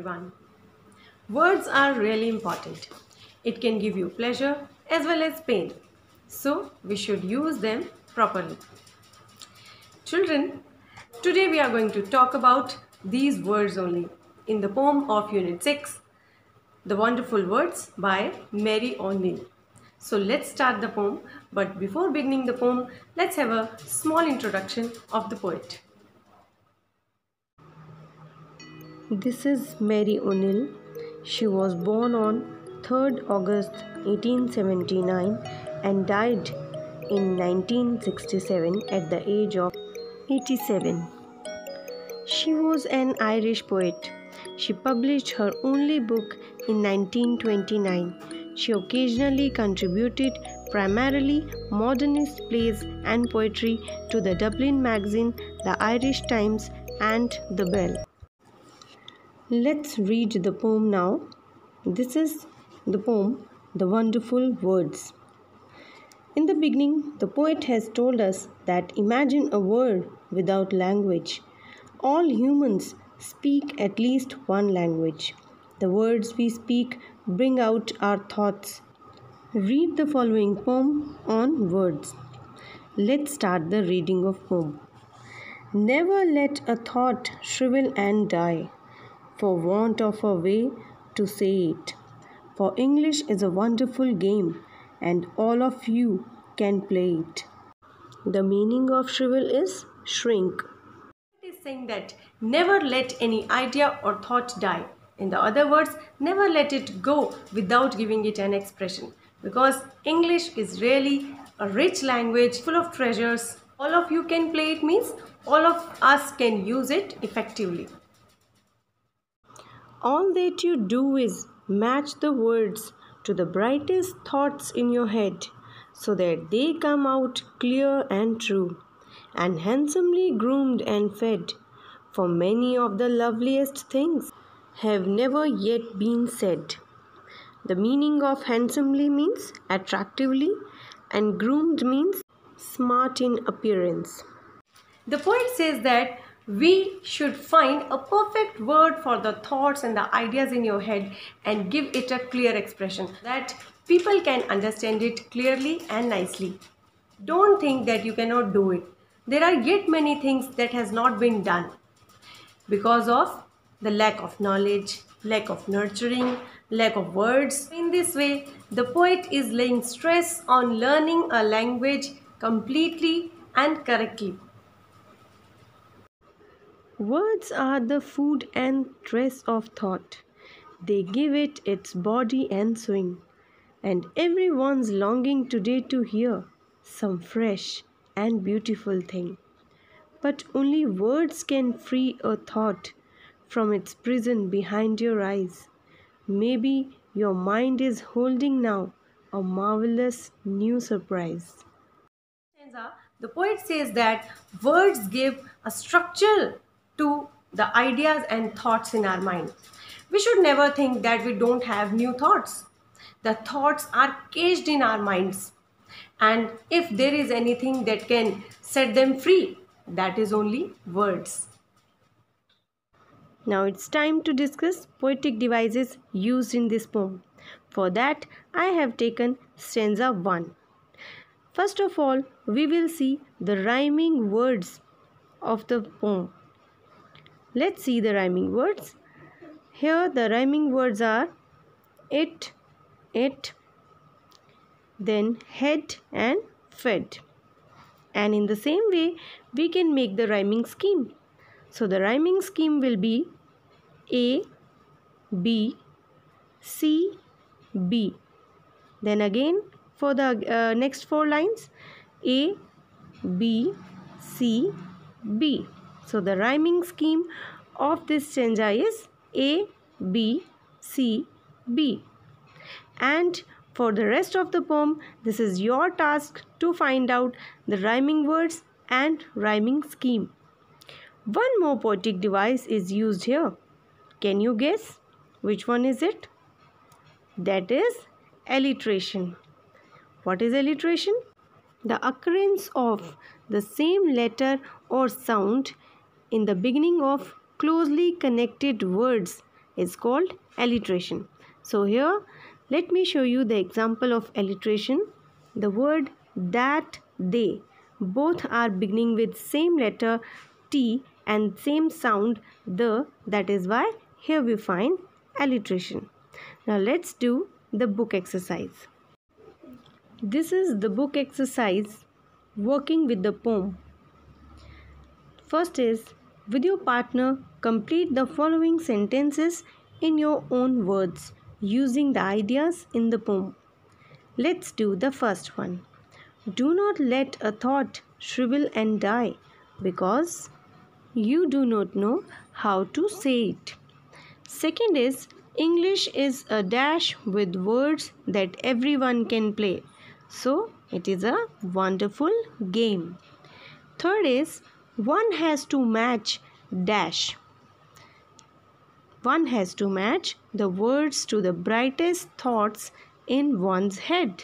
everyone. Words are really important. It can give you pleasure as well as pain. So we should use them properly. Children, today we are going to talk about these words only in the poem of Unit 6, The Wonderful Words by Mary O'Neill. So let's start the poem, but before beginning the poem, let's have a small introduction of the poet. This is Mary O'Neill. She was born on 3rd August 1879 and died in 1967 at the age of 87. She was an Irish poet. She published her only book in 1929. She occasionally contributed primarily modernist plays and poetry to the Dublin magazine, the Irish Times, and the Bell. Let's read the poem now. This is the poem, The Wonderful Words. In the beginning, the poet has told us that imagine a world without language. All humans speak at least one language. The words we speak bring out our thoughts. Read the following poem on words. Let's start the reading of poem. Never let a thought shrivel and die, for want of a way to say it. For English is a wonderful game, and all of you can play it. The meaning of shrivel is shrink. It is saying that never let any idea or thought die. In the other words, never let it go without giving it an expression. Because English is really a rich language full of treasures. All of you can play it means all of us can use it effectively. All that you do is match the words to the brightest thoughts in your head so that they come out clear and true and handsomely groomed and fed. For many of the loveliest things have never yet been said. The meaning of handsomely means attractively, and groomed means smart in appearance. The poet says that we should find a perfect word for the thoughts and the ideas in your head and give it a clear expression that people can understand it clearly and nicely. Don't think that you cannot do it. There are yet many things that has not been done because of the lack of knowledge, lack of nurturing, lack of words. In this way, the poet is laying stress on learning a language completely and correctly. Words are the food and dress of thought. They give it its body and swing. And everyone's longing today to hear some fresh and beautiful thing. But only words can free a thought from its prison behind your eyes. Maybe your mind is holding now a marvelous new surprise. The poet says that words give a structure to the ideas and thoughts in our mind. We should never think that we don't have new thoughts. The thoughts are caged in our minds. And if there is anything that can set them free, that is only words. Now it's time to discuss poetic devices used in this poem. For that, I have taken stanza 1. First of all, we will see the rhyming words of the poem. Let's see the rhyming words. Here the rhyming words are it, then head and fed. And in the same way, we can make the rhyming scheme. So the rhyming scheme will be A, B, C, B. Then again for the next 4 lines, A, B, C, B. So the rhyming scheme of this stanza is A, B, C, B. And for the rest of the poem, this is your task to find out the rhyming words and rhyming scheme. One more poetic device is used here. Can you guess which one is it? That is alliteration. What is alliteration? The occurrence of the same letter or sound in the beginning of closely connected words is called alliteration. So here, let me show you the example of alliteration. The word that, they, both are beginning with same letter T and same sound the, that is why here we find alliteration. Now let's do the book exercise. This is the book exercise working with the poem. First is, with your partner, complete the following sentences in your own words using the ideas in the poem. Let's do the first one. Do not let a thought shrivel and die because you do not know how to say it. Second is, English is a dash with words that everyone can play. So, it is a wonderful game. Third is, one has to match dash. One has to match the words to the brightest thoughts in one's head.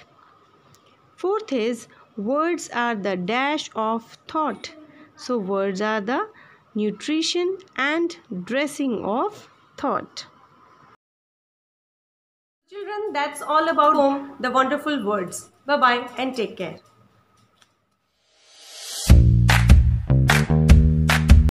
Fourth is, words are the dash of thought. So, words are the nutrition and dressing of thought. Children, that's all about poem, the wonderful words. Bye-bye and take care.